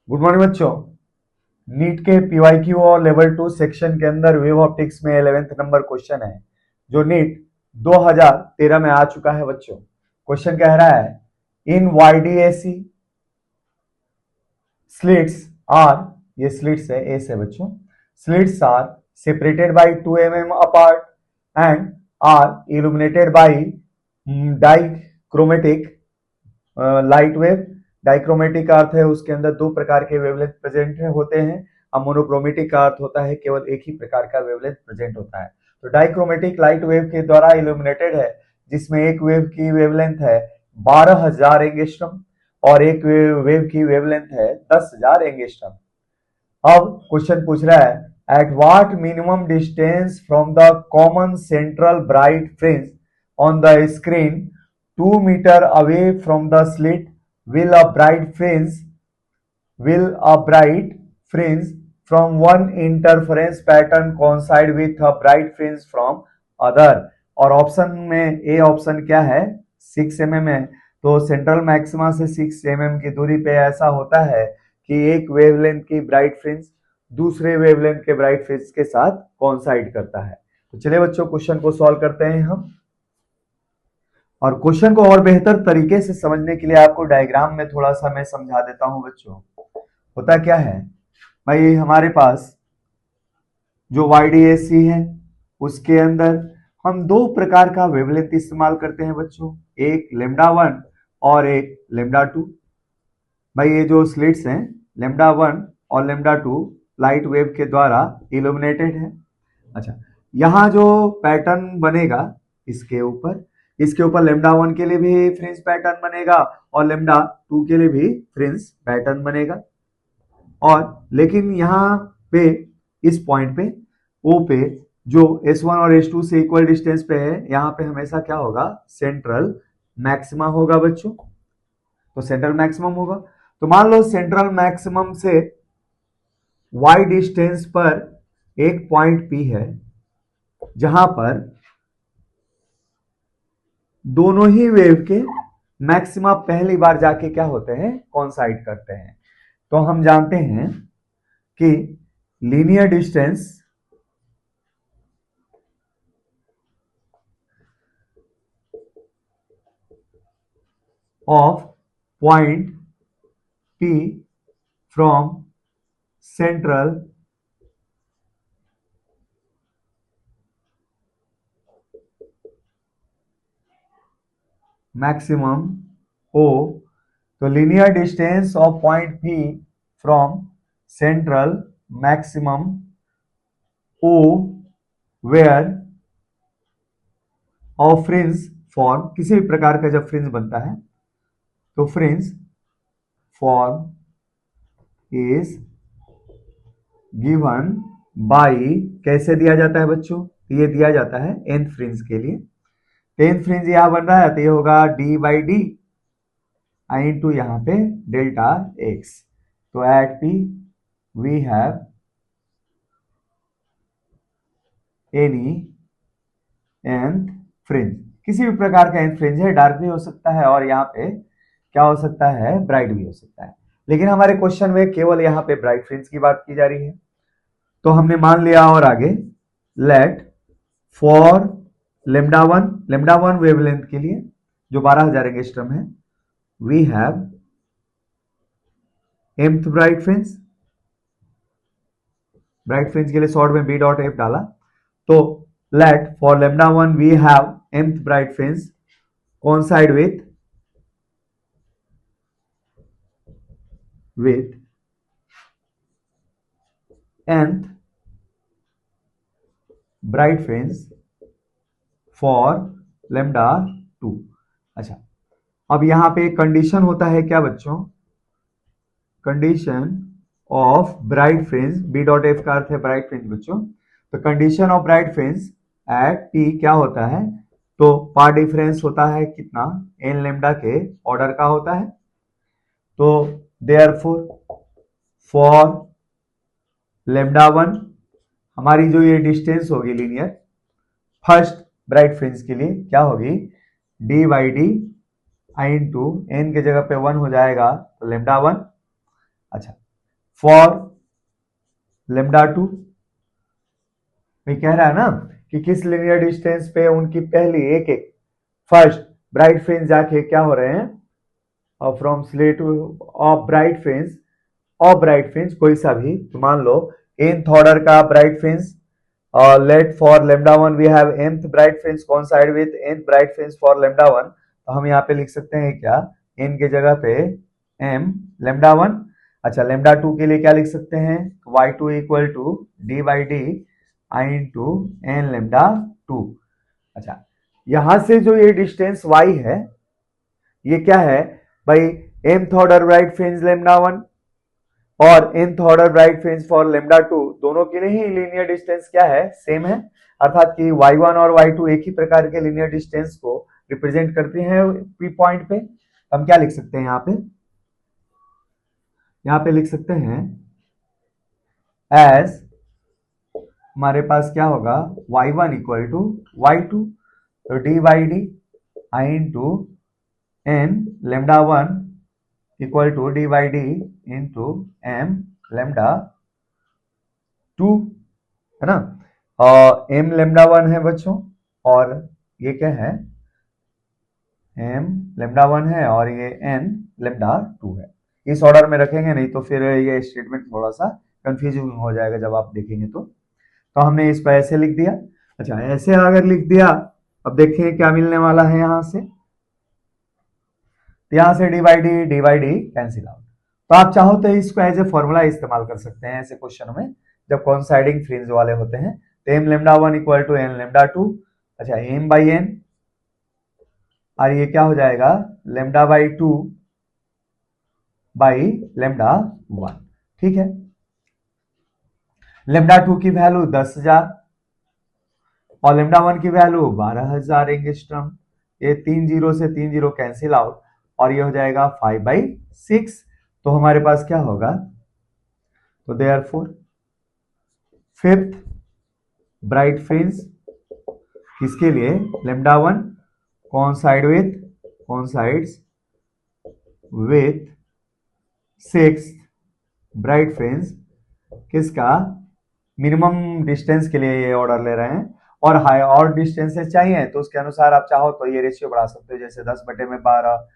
Good morning बच्चों। NEET के PYQ और लेवल 2 सेक्शन के अंदर वेव ऑप्टिक्स में 11th नंबर क्वेश्चन है जो नीट 2013 में आ चुका है बच्चों। क्वेश्चन कह रहा है इन वाईडीएसी स्लिट्स आर, ये स्लिट्स है ए से बच्चों, slits are separated by 2 mm apart and are illuminated by dichromatic light wave. Dichromatic का अर्थ है उसके अंदर दो प्रकार के वेवलेंथ प्रेजेंट होते हैं। अब मोनोक्रोमेटिक का अर्थ होता है केवल एक ही प्रकार का वेवलेंथ प्रेजेंट होता है। तो डाइक्रोमेटिक लाइट वेव के द्वारा इल्यूमिनेटेड है, जिसमें एक वेव की वेवलेंथ है 12,000 एंगस्ट्रॉम और एक वेव की वेवलेंथ है 10,000 एंगस्ट्रॉम। अब क्वेश्चन पूछ रहा है at what minimum distance from the common central bright fringe on the screen 2 metre away from the slit will a bright fringe from one interference pattern coincide with a bright fringe from other। और option में A option क्या है 6 mm है, तो central maxima से 6 mm की दूरी पे ऐसा होता है कि एक वेवलेंथ की ब्राइट फ्रिंज दूसरे वेवलेंथ के ब्राइट फ्रिंज के साथ कोइंसाइड करता है। तो चलिए बच्चों क्वेश्चन को सॉल्व करते हैं हम, और क्वेश्चन को और बेहतर तरीके से समझने के लिए आपको डायग्राम में थोड़ा सा मैं समझा देता हूं बच्चों। होता क्या है भाई, हमारे पास जो वाईडीएसी है उसके अंदर हम दो प्रकार का वेवलेंथ इस्तेमाल करते हैं बच्चों, एक लेमडा 1 और एक लेमडा 2। भाई ये जो स्लिट्स हैं लेमडा 1 और लेमडा 2 लाइट वेव के द्वारा इल्यूमिनेटेड है। अच्छा, यहाँ जो पैटर्न बनेगा इसके ऊपर लेमडा 1 के लिए भी फ्रिंज पैटर्न बनेगा और लेमडा 2 के लिए भी फ्रिंज पैटर्न बनेगा। और लेकिन यहाँ पे इस पॉइंट पे ओ पे जो S1 और S2 से इक्वल डिस्टेंस पे है, यहाँ पे हमेशा क्या होगा सेंट्रल मैक्सिमा होगा बच्चों। तो सेंट्रल मैक्सिमम होगा, तो मान लो सेंट्रल मैक्सिमम से y डिस्टेंस पर एक पॉइंट P है जहां पर दोनों ही वेव के मैक्सिमा पहली बार जाके क्या होते हैं कोइंसाइड करते हैं। तो हम जानते हैं कि linear distance of point P from central maximum O, तो linear distance of point P from central maximum O where of fringe form, किसी भी प्रकार का जब फ्रिंज बनता है तो fringe form is given by, कैसे दिया जाता है बच्चों, ये दिया जाता है nth फ्रिंज के लिए। 10th फ्रिंज यहां बन रहा है तो ये होगा d बाई डी इंटू यहाँ पे डेल्टा x। तो at P we have any nth fringe, किसी भी प्रकार का nth फ्रिंज है, डार्क भी हो सकता है और यहाँ पे क्या हो सकता है ब्राइट भी हो सकता है, लेकिन हमारे क्वेश्चन में केवल यहाँ पे ब्राइट फ्रिंज की बात की जा रही है। तो हमने मान लिया, और आगे लेट फॉर लेमडा 1 वेवलेंथ के लिए जो 12,000 एंगस्ट्रॉम है, we have mth bright fringe के लिए शॉर्ट में b डॉट f डाला। तो let for lambda 1 we have mth bright fringe coincide with nth bright fringe for lambda 2। अच्छा, अब यहां पे कंडीशन होता है क्या बच्चों, condition of bright fringe, B dot F का अर्थ है ब्राइट फ्रिंज बच्चों। तो condition of bright fringe at T क्या होता है, तो पार डिफरेंस होता है कितना एन लेमडा के ऑर्डर का होता है। तो देयरफॉर फॉर लेमडा 1 हमारी जो ये डिस्टेंस होगी लीनियर फर्स्ट ब्राइट फ्रिंज के लिए क्या होगी D by D I into N के जगह पे 1 हो जाएगा तो लेमडा 1। अच्छा, फॉर लेमडा टू। मैं कह रहा है ना कि किस लीनियर डिस्टेंस पे उनकी पहली एक एक फर्स्ट ब्राइट फ्रिंज जाके क्या हो रहे हैं, from slate of bright fringe कोई सा भी, तो मान लो nth ऑर्डर का bright fringe, let for lambda one we have nth bright fringe coincide with nth bright fringe for lambda one. तो हम यहाँ पे लिख सकते हैं क्या, n के जगह पे m लेमडा वन। अच्छा, लेमडा टू के लिए क्या लिख सकते हैं, y2 equal to D by D I into N lambda two. अच्छा, यहां से जो ये डिस्टेंस y है ये क्या है भाई, mth order bright fringe lambda one और nth order bright fringe for lambda two, दोनों के लिए ही लीनियर डिस्टेंस क्या है, सेम है। अर्थात कि y1 और y2 एक ही प्रकार के लीनियर डिस्टेंस को रिप्रेजेंट करते हैं पी पॉइंट पे। हम क्या लिख सकते हैं यहाँ पे लिख सकते हैं एज, हमारे पास क्या होगा, y1 इक्वल टू y2, तो D by D I into N lambda one equal to D by D into M lambda two, है ना। एम लेमडा वन है बच्चों, और ये क्या है, एम लेमडा वन है और ये एन लेमडा टू है। इस ऑर्डर में रखेंगे, नहीं तो फिर ये स्टेटमेंट थोड़ा सा कंफ्यूजिंग हो जाएगा जब आप देखेंगे तो हमने इसको ऐसे लिख दिया। अच्छा, ऐसे अगर लिख दिया, अब देखिए क्या मिलने वाला है यहां से, तो यहां से D by D cancel out. तो आप चाहो तो इसको एज ए फॉर्मूला इस्तेमाल कर सकते हैं ऐसे क्वेश्चन में जब कोइंसाइडिंग फ्रिंज वाले होते हैं। तो M lambda one equal to N lambda two, अच्छा एम बाई एन, और ये क्या हो जाएगा, lambda by two by lambda one. ठीक है, लेमडा टू की वैल्यू 10,000 और लेमडा वन की वैल्यू 12,000 एंगस्ट्रॉम। ये 3 जीरो से 3 जीरो कैंसिल आउट और ये हो जाएगा 5/6। तो हमारे पास क्या होगा, तो देयरफॉर फिफ्थ ब्राइट फ्रिंज किसके लिए, lambda one coincides with six bright fringe किसका, मिनिमम डिस्टेंस के लिए ये ऑर्डर ले रहे हैं, और हाई और डिस्टेंसेस चाहिए तो उसके अनुसार आप चाहो तो ये रेशियो बढ़ा सकते हो, जैसे 10/12,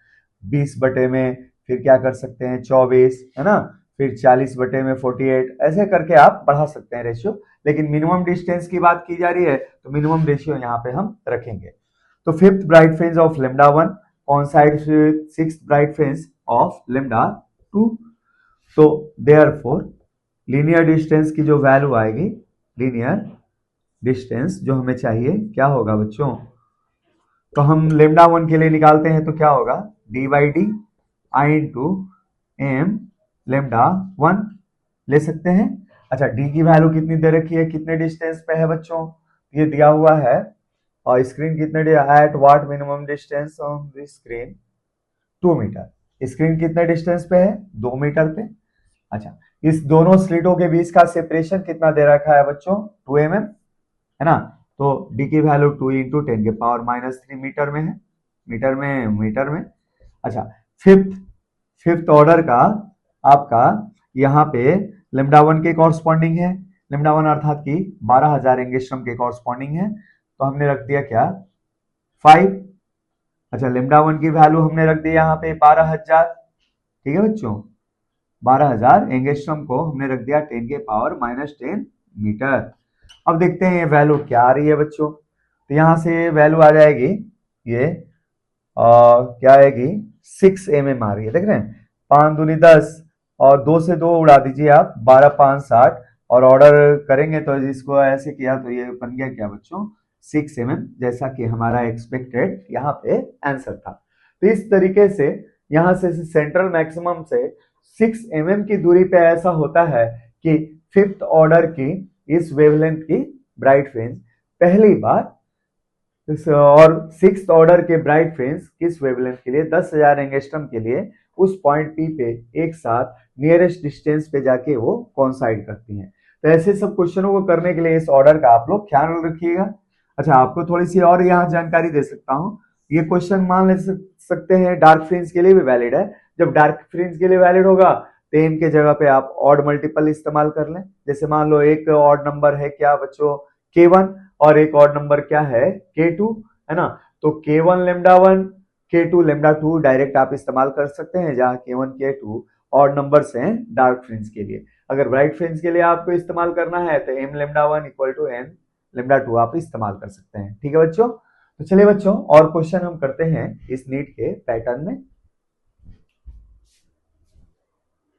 20 में फिर क्या कर सकते हैं 24, है ना, फिर 40/48, ऐसे करके आप बढ़ा सकते हैं रेशियो। लेकिन मिनिमम डिस्टेंस की बात की जा रही है तो मिनिमम रेशियो यहाँ पे हम रखेंगे। तो fifth bright fringe of lambda one coincides with sixth bright fringe of lambda two. तो देयरफॉर लीनियर डिस्टेंस की जो वैल्यू आएगी, लीनियर डिस्टेंस जो हमें चाहिए क्या होगा बच्चों, तो हम लेमडा वन के लिए निकालते हैं तो क्या होगा, D by D I into M lambda one ले सकते हैं। अच्छा, डी की वैल्यू कितनी दे रखी है, कितने डिस्टेंस पे है बच्चों, ये दिया हुआ है, और स्क्रीन कितने at what minimum distance on the screen 2 metre. Screen कितने डिस्टेंस पे है, 2 मीटर पे। अच्छा, इस दोनों स्लिटों के बीच का सेपरेशन कितना दे रखा है बच्चों, 2 mm, है ना। तो डी की वैल्यू 2 इंटू 10⁻³ मीटर में है, मीटर में। अच्छा, फिफ्थ ऑर्डर का आपका यहाँ पे लेमडा वन के कॉरस्पॉन्डिंग है, लेमडा वन अर्थात की 12,000 एंगस्ट्रॉम के कॉरस्पॉन्डिंग है, तो हमने रख दिया क्या 5। अच्छा, लेमडा वन की वैल्यू हमने रख दी यहाँ पे 12,000, ठीक है बच्चों, 12,000 एंगस्ट्रॉम को हमने रख दिया 10⁻⁻10 मीटर। अब देखते हैं ये वैल्यू क्या आ रही है बच्चों, तो यहां से वैल्यू आ जाएगी ये क्या आएगी 6 mm आ रही है, देख रहे हैं, 5 दूनी 10 और 2 से 2 उड़ा दीजिए आप, 12 5 60, और ऑर्डर करेंगे तो इसको ऐसे किया तो ये बन गया क्या बच्चों 6 mm, जैसा कि हमारा एक्सपेक्टेड यहाँ पे आंसर था। तो इस तरीके से यहां से सेंट्रल मैक्सिमम से 6 mm की दूरी पे ऐसा होता है कि फिफ्थ ऑर्डर की इस वेवलेंथ की ब्राइट फ्रिंज पहली बार, और सिक्स्थ ऑर्डर के ब्राइट फ्रिंज किस वेवलेंथ के लिए 10,000 एंगस्ट्रॉम के लिए उस पॉइंट पी पे एक साथ नियरेस्ट डिस्टेंस पे जाके वो कोइंसाइड करती हैं। तो ऐसे सब क्वेश्चनों को करने के लिए इस ऑर्डर का आप लोग ख्याल रखिएगा। अच्छा, आपको थोड़ी सी और यहाँ जानकारी दे सकता हूँ, ये क्वेश्चन मान ले सकते हैं डार्क फ्रिंज के लिए भी वैलिड है। जब डार्क फ्रिंज के लिए वैलिड होगा तो एम के जगह पे आप ऑड मल्टीपल इस्तेमाल कर लें। जैसे मान लो एक ऑड नंबर है क्या बच्चों, k1, और एक ऑड नंबर क्या है, k2, है ना। तो k1 lambda 1, k2 lambda 2 direct आप इस्तेमाल कर सकते हैं, जहां k1 k2 ऑड नंबर्स हैं डार्क फ्रिंज के लिए। अगर ब्राइट फ्रिंज के लिए आपको इस्तेमाल करना है तो m lambda 1 equal to n lambda 2 आप इस्तेमाल कर सकते हैं। ठीक है बच्चों, तो चलिए बच्चों और क्वेश्चन हम करते हैं इस नीट के पैटर्न में।